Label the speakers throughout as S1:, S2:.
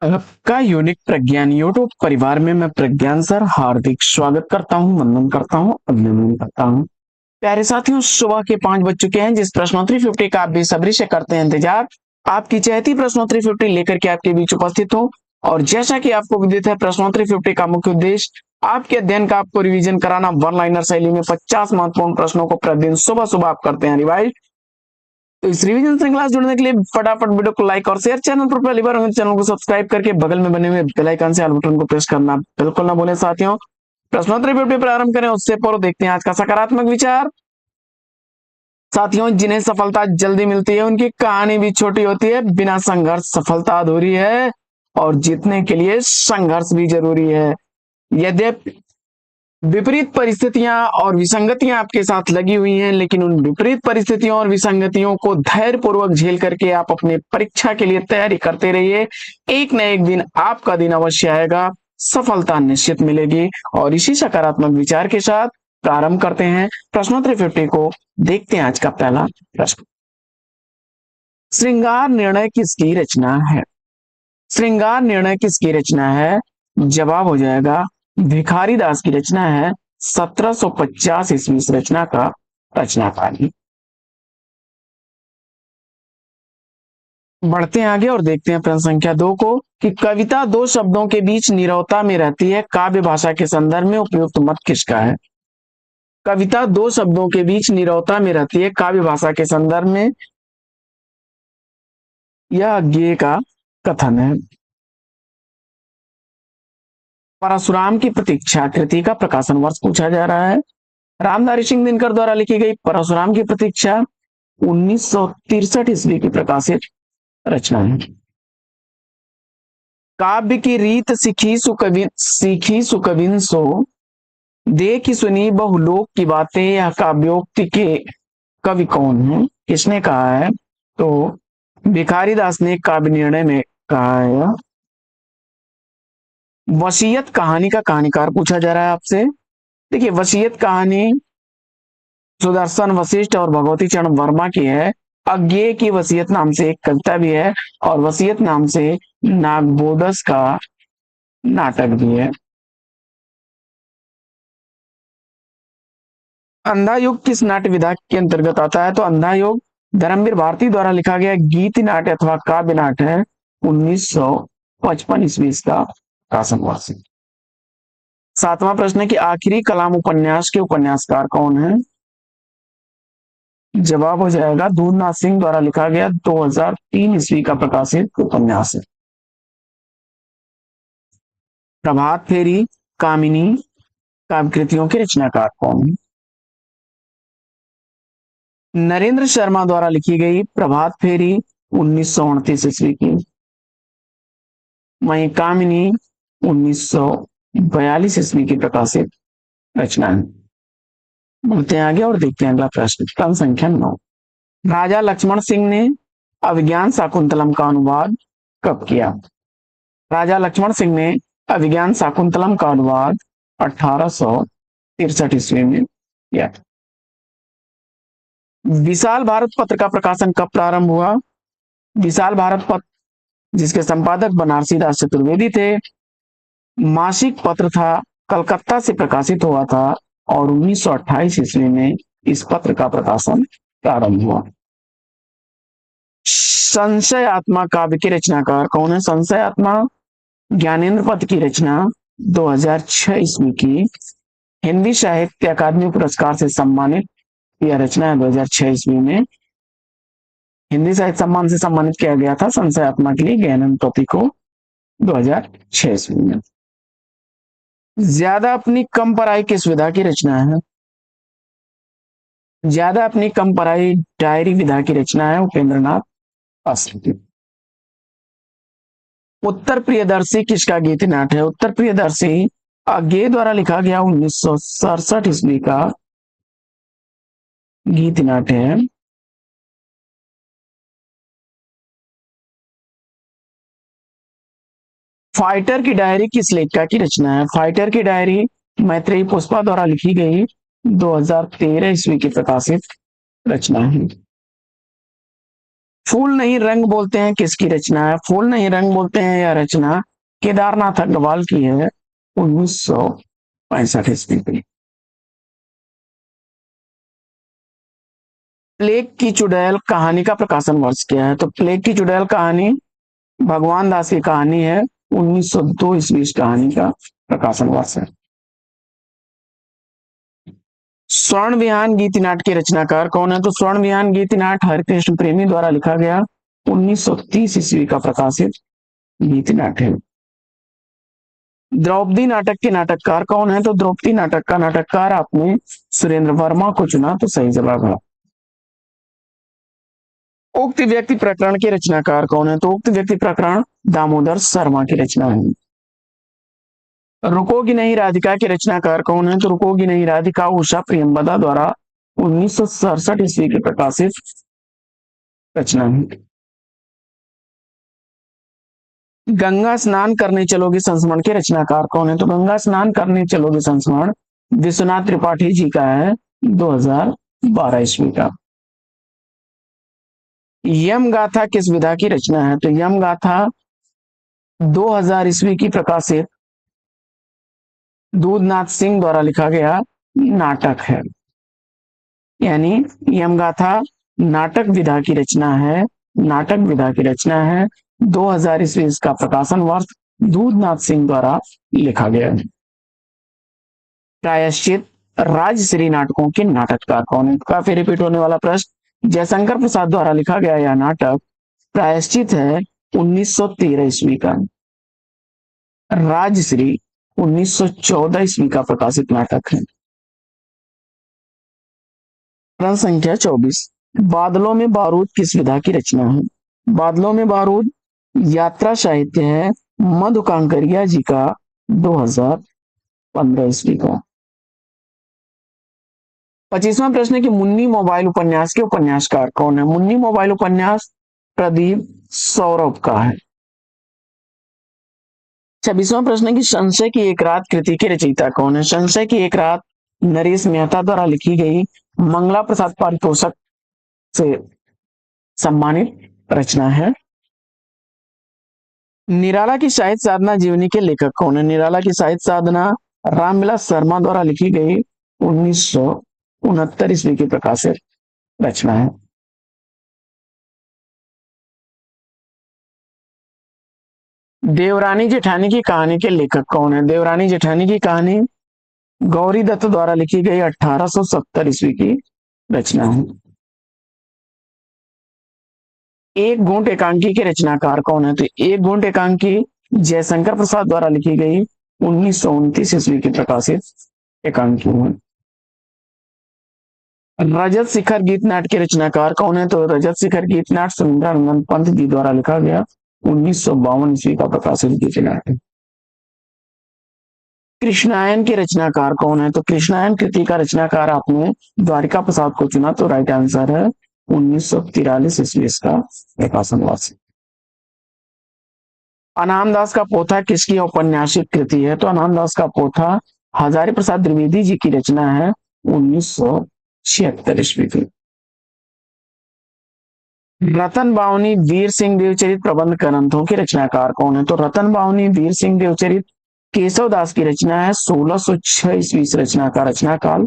S1: आपका यूनिक प्रज्ञान यूट्यूब परिवार में मैं प्रज्ञान सर हार्दिक स्वागत करता हूं, वंदन करता हूं, अभिनंदन करता हूं। प्यारे साथियों, सुबह के 5 बज चुके हैं। जिस प्रश्नोत्तरी 50 का आप बेसब्री से करते हैं इंतजार, आपकी चहती प्रश्नोत्तरी 50 लेकर के आपके बीच उपस्थित हो। और जैसा कि आपको विदित है, प्रश्नोत्तरी 50 का मुख्य उद्देश्य आपके अध्ययन का आपको रिवीजन कराना। वन लाइनर शैली में 50 महत्वपूर्ण प्रश्नों को प्रतिदिन सुबह सुबह आप करते हैं रिवाइज। तो इस रिवीजन श्रृंखला से जुड़ने के लिए फटाफट वीडियो को लाइक और शेयर, चैनल पर पहली बार होंगे चैनल को सब्सक्राइब करके बगल में बने हुए बेल आइकन से ऑल बटन को प्रेस करना बिल्कुल ना भूलें। साथियों, प्रश्नोत्तरी पेपर प्रारंभ करें उससे पूर्व देखते हैं आज का सकारात्मक विचार। साथियों, जिन्हें सफलता जल्दी मिलती है उनकी कहानी भी छोटी होती है। बिना संघर्ष सफलता अधूरी है और जीतने के लिए संघर्ष भी जरूरी है। यद्यपि विपरीत परिस्थितियां और विसंगतियां आपके साथ लगी हुई हैं, लेकिन उन विपरीत परिस्थितियों और विसंगतियों को धैर्य पूर्वक झेल करके आप अपने परीक्षा के लिए तैयारी करते रहिए। एक न एक दिन आपका दिन अवश्य आएगा, सफलता निश्चित मिलेगी। और इसी सकारात्मक विचार के साथ प्रारंभ करते हैं प्रश्नोत्तरी 50 को। देखते हैं आज का पहला प्रश्न। श्रृंगार निर्णय किसकी रचना है? श्रृंगार निर्णय किसकी रचना है? जवाब हो जाएगा भिखारी दास की रचना है। 1750 ईस्वी इस रचना का रचनाकार है। बढ़ते हैं आगे और देखते हैं प्रश्न संख्या 2 को कि कविता दो शब्दों के बीच नीरवता में रहती है, काव्य भाषा के संदर्भ में उपयुक्त मत किसका है? कविता दो शब्दों के बीच नीरवता में रहती है, काव्य भाषा के संदर्भ में यह अज्ञेय का कथन है। परशुराम की प्रतीक्षा कृति का प्रकाशन वर्ष पूछा जा रहा है। रामधारी सिंह दिनकर द्वारा लिखी गई परशुराम की प्रतीक्षा 1963 ईस्वी की प्रकाशित रचना है। काव्य की रीत सीखी सुकविन सो, देखी सुनी बहुलोक की बातें, यह काव्योक्ति के कवि कौन है? किसने कहा है? तो भिखारी दास ने काव्य निर्णय में कहा है। वसीयत कहानी का कहानीकार पूछा जा रहा है आपसे। देखिए, वसीयत कहानी सुदर्शन वशिष्ठ और भगवती चरण वर्मा की है। अज्ञेय की वसीयत नाम से एक कविता भी है और वसीयत नाम से नागबोडस का नाटक भी है। अंधा युग किस नाट्य विधा के अंतर्गत आता है? तो अंधा युग धर्मवीर भारती द्वारा लिखा गया गीत नाट्य अथवा काव्य नाट्य है। 1955 ईस्वी इसका प्रकाशन वर्ष। सातवां प्रश्न है कि आखिरी कलाम उपन्यास के उपन्यासकार कौन है? जवाब हो जाएगा दूधनाथ सिंह द्वारा लिखा गया 2003 ईस्वी का प्रकाशित उपन्यास है। प्रभात फेरी, कामिनी काव्य कृतियों के रचनाकार कौन है? नरेंद्र शर्मा द्वारा लिखी गई प्रभात फेरी 1929 ईस्वी की। वहीं कामिनी 1942 ईस्वी की प्रकाशित रचना है। बढ़ते हैं आगे और देखते हैं अगला प्रश्न। प्रश्न संख्या 9। राजा लक्ष्मण सिंह ने अभिज्ञान शाकुंतलम का अनुवाद कब किया? राजा लक्ष्मण सिंह ने अभिज्ञान शाकुंतलम का अनुवाद 1863 ईस्वी में किया। विशाल भारत पत्र का प्रकाशन कब प्रारंभ हुआ? विशाल भारत पत्र, जिसके संपादक बनारसी दास चतुर्वेदी थे, मासिक पत्र था, कलकत्ता से प्रकाशित हुआ था और 1928 ईस्वी में इस पत्र का प्रकाशन प्रारंभ हुआ। संशय आत्मा काव्य के रचनाकार कौन है? संशय आत्मा ज्ञानेंद्र पद की रचना 2006 ईस्वी की, हिंदी साहित्य अकादमी पुरस्कार से सम्मानित यह रचना है। 2006 ईस्वी में हिंदी साहित्य सम्मान से सम्मानित किया गया था संशय आत्मा के लिए ज्ञानेंद्र पति को 2006 ईस्वी में। ज्यादा अपनी कम पराई किस विधा की रचना है? ज्यादा अपनी कम पराई डायरी विधा की रचना है उपेंद्रनाथ शास्त्री की। उत्तर प्रियदर्शी किसका गीत नाट्य है? उत्तर प्रियदर्शी अज्ञेय द्वारा लिखा गया 1967 ईस्वी का गीत नाट्य है। फाइटर की डायरी किस लेखिका की रचना है? फाइटर की डायरी मैत्रेयी पुष्पा द्वारा लिखी गई 2013 ईस्वी की प्रकाशित रचना है। फूल नहीं रंग बोलते हैं किसकी रचना है? फूल नहीं रंग बोलते हैं यह रचना केदारनाथ अग्रवाल की है 1965 ईस्वी की। प्लेग की चुड़ैल कहानी का प्रकाशन वर्ष क्या है? तो प्लेग की चुड़ैल कहानी भगवान दास की कहानी है 1902 ईस्वी इस कहानी का प्रकाशन वर्ष है। स्वर्ण विहान गीति नाट्य के रचनाकार कौन है? तो स्वर्ण विहान गीति नाट्य हरिकृष्ण प्रेमी द्वारा लिखा गया 1930 ईस्वी का प्रकाशित गीति नाट्य है। द्रौपदी नाटक के नाटककार कौन है? तो द्रौपदी नाटक का नाटककार आपने सुरेंद्र वर्मा को चुना, तो सही जवाब है। उक्त व्यक्ति प्रकरण के रचनाकार कौन है? तो उक्त व्यक्ति प्रकरण दामोदर शर्मा की रचना है। रुकोगी नहीं राधिका के रचनाकार कौन है? तो रुकोगी नहीं राधिका उषा प्रियंवदा द्वारा 1967 ईस्वी की प्रकाशित रचना है। गंगा स्नान करने चलोगे संस्मरण के रचनाकार कौन है? तो गंगा स्नान करने चलोगे संस्मरण विश्वनाथ त्रिपाठी जी का है 2012 ईस्वी का। यम गाथा किस विधा की रचना है? तो यम गाथा 2000 ईस्वी की प्रकाशित दूधनाथ सिंह द्वारा लिखा गया नाटक है। यानी यम गाथा नाटक विधा की रचना है, नाटक विधा की रचना है 2000 ईस्वी इसका प्रकाशन वर्ष दूधनाथ सिंह द्वारा लिखा गया है। प्रायश्चित राजश्री नाटकों के नाटककार कौन है? काफी रिपीट होने वाला प्रश्न। जयशंकर प्रसाद द्वारा लिखा गया यह नाटक प्रायश्चित है 1913 ईस्वी का। राजश्री 1914 ईस्वी का प्रकाशित नाटक है। प्रश्न संख्या 24, बादलों में बारूद किस विधा की रचना है? बादलों में बारूद यात्रा साहित्य है मधु कांकरिया जी का 2015 ईस्वी का। 25वां प्रश्न है कि मुन्नी मोबाइल उपन्यास के उपन्यासकार कौन है? मुन्नी मोबाइल उपन्यास प्रदीप सौरभ का है। 26वां प्रश्न है कि संशय की एक रात कृति के रचयिता कौन है? संशय की एक रात नरेश मेहता द्वारा लिखी गई मंगला प्रसाद पारितोषक से सम्मानित रचना है। निराला की साहित्य साधना जीवनी के लेखक कौन है? निराला की साहित्य साधना रामविलास शर्मा द्वारा लिखी गई 1969 ईस्वी की प्रकाशित रचना है। देवरानी जेठानी की कहानी के लेखक कौन है? देवरानी जेठानी की कहानी गौरी दत्त द्वारा लिखी गई 1870 ईस्वी की रचना है। एक घूंट एकांकी के रचनाकार कौन है? तो एक घूंट एकांकी जयशंकर प्रसाद द्वारा लिखी गई 1929 ईस्वी की प्रकाशित एकांकी है। रजत शिखर गीत नाट्य के रचनाकार कौन है? तो रजत शिखर गीत नाट्य सुंदरानंद पंत जी द्वारा लिखा गया 1952 ईस्वी का प्रकाशित गीत नाट्य। कृष्णायन के रचनाकार कौन है? तो कृष्णायन कृति का रचनाकार आपने द्वारिका प्रसाद को चुना, तो राइट आंसर है 1943 ईस्वी इसका प्रकाशन वर्ष। अनामदास का पोथा किसकी औपन्यासिक कृति है? तो अनामदास का पोथा हजारी प्रसाद द्विवेदी जी की रचना है 1976 ईस्वी की। रतन बावनी वीर सिंह देवचरित प्रबंध ग्रंथों के रचनाकार कौन है? तो रतन बावनी वीर सिंह देवचरित केशव दास की रचना है 1606 ईस्वी रचना का रचनाकाल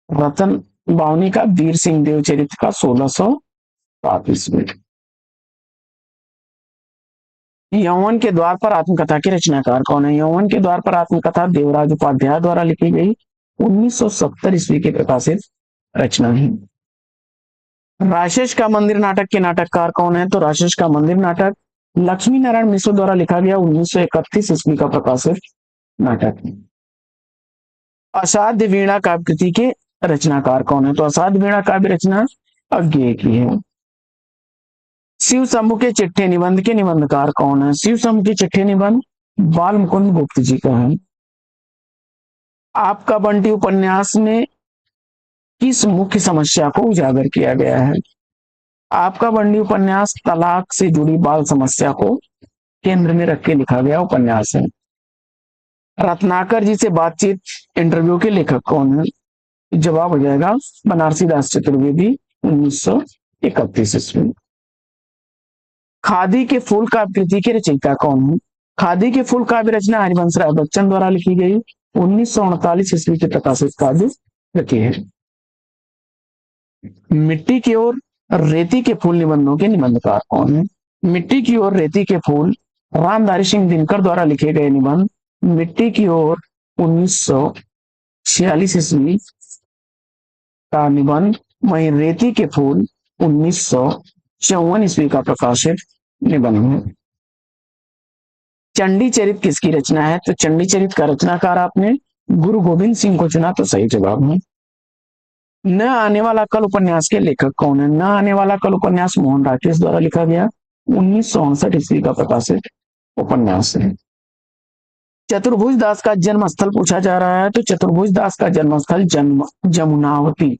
S1: रतन बावनी का वीर सिंह देवचरित का 1607 ईस्वी। यौवन के द्वार पर आत्मकथा के रचनाकार कौन है? यौवन के द्वार पर आत्मकथा देवराज उपाध्याय द्वारा लिखी गई 1970 ईस्वी की प्रकाशित रचना है। राशेष का मंदिर नाटक के नाटककार कौन है? तो राशेष का मंदिर नाटक लक्ष्मी नारायण मिश्र द्वारा लिखा गया 1931 ईस्वी का प्रकाशित नाटक है। असाध्य वीणा काव्य कृति के रचनाकार कौन है? तो असाध्य वीणा काव्य रचना अज्ञेय की है। शिव शंभु के चिट्ठे निबंध के निबंधकार कौन है? शिव शंभु के चिट्ठे निबंध बाल मुकुंद गुप्त जी का है। आपका बंटी उपन्यास में किस मुख्य समस्या को उजागर किया गया है? आपका बंटी उपन्यास तलाक से जुड़ी बाल समस्या को केंद्र में रख के लिखा गया उपन्यास है। रत्नाकर जी से बातचीत इंटरव्यू के लेखक कौन है? जवाब हो जाएगा बनारसी दास चतुर्वेदी 1931 ईस्वी। खादी के फूल काव्य कृति के रचयिता कौन है? खादी के फूल काव्य रचना हरिवंश राय बच्चन द्वारा लिखी गई 1948 ईस्वी के प्रकाशित काव्य कृति है। मिट्टी की ओर रेती के फूल निबंधों के निबंधकार कौन है? मिट्टी की ओर रेती के फूल रामधारी सिंह दिनकर द्वारा लिखे गए निबंध मिट्टी की ओर 1946 ईस्वी का निबंध, वहीं रेती के फूल 1954 ईस्वी का प्रकाशित निबंध है। चंडी चरित किसकी रचना है? तो चंडी चरित का रचनाकार आपने गुरु गोविंद सिंह को चुना, तो सही जवाब है। न आने वाला कल उपन्यास के लेखक कौन है? न आने वाला कल उपन्यास मोहन राकेश द्वारा लिखा गया 1959 ईस्वी का प्रकाशित उपन्यास है। चतुर्भुज दास का जन्म स्थल पूछा जा रहा है, तो चतुर्भुज दास का जन्म स्थल जमुनावती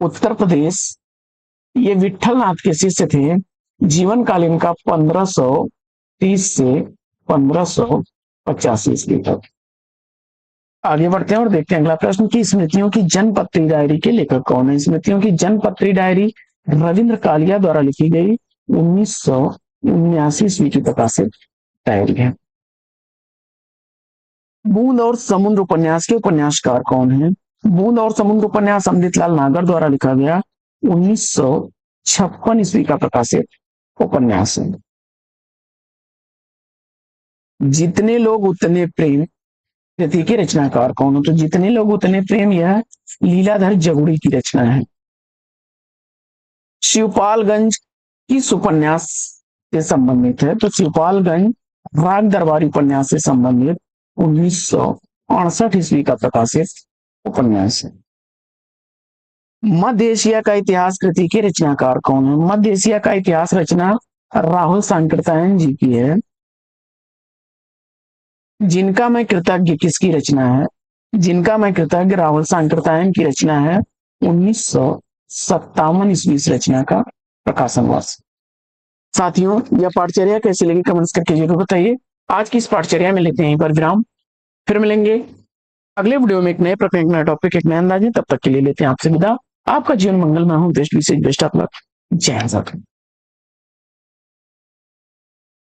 S1: उत्तर प्रदेश। ये विठल नाथ के शिष्य थे। जीवन काल इनका 1530 से 1585 ईस्वी तक। आगे बढ़ते हैं और देखते हैं अगला प्रश्न की स्मृतियों की जनपत्री डायरी के लेखक कौन है? स्मृतियों की जनपत्री डायरी रविंद्र कालिया द्वारा लिखी गई 1979 ईस्वी की प्रकाशित डायरी है। बूंद और समुद्र उपन्यास के उपन्यासकार कौन है? बूंद और समुद्र उपन्यास अमृतलाल नागर द्वारा लिखा गया 1956 ईस्वी का प्रकाशित उपन्यास है। जितने लोग उतने प्रेम कृति के रचनाकार कौन हो? तो जितने लोग उतने प्रेम यह लीलाधर जगुड़ी की रचना है। शिवपालगंज किस उपन्यास से संबंधित है? तो शिवपालगंज राग दरबारी उपन्यास से संबंधित 1968 ईस्वी का प्रकाशित उपन्यास है। मध्य एशिया का इतिहास कृति के रचनाकार कौन है? मध्य एशिया का इतिहास रचना राहुल सांकृत्यायन जी की है। जिनका मैं कृतज्ञ किसकी रचना है? जिनका मैं कृतज्ञ राहुल सांकृत्यायन की रचना है 1957 ईस्वी इस रचना का प्रकाशन वर्ष। साथियों, यह पाठचर्या कैसी लगी कमेंट्स करके जरूर बताइए। आज की इस पाठचर्या में लेते हैं यहीं पर विराम, फिर मिलेंगे अगले वीडियो में एक नए प्रश्न, एक नया टॉपिक, एक नए अंदाज में। तब तक के लिए लेते हैं आपसे विदा। आपका जीवन मंगलमय हो, बेस्ट विशेष बेस्ट ऑफ लक। जय हिंद।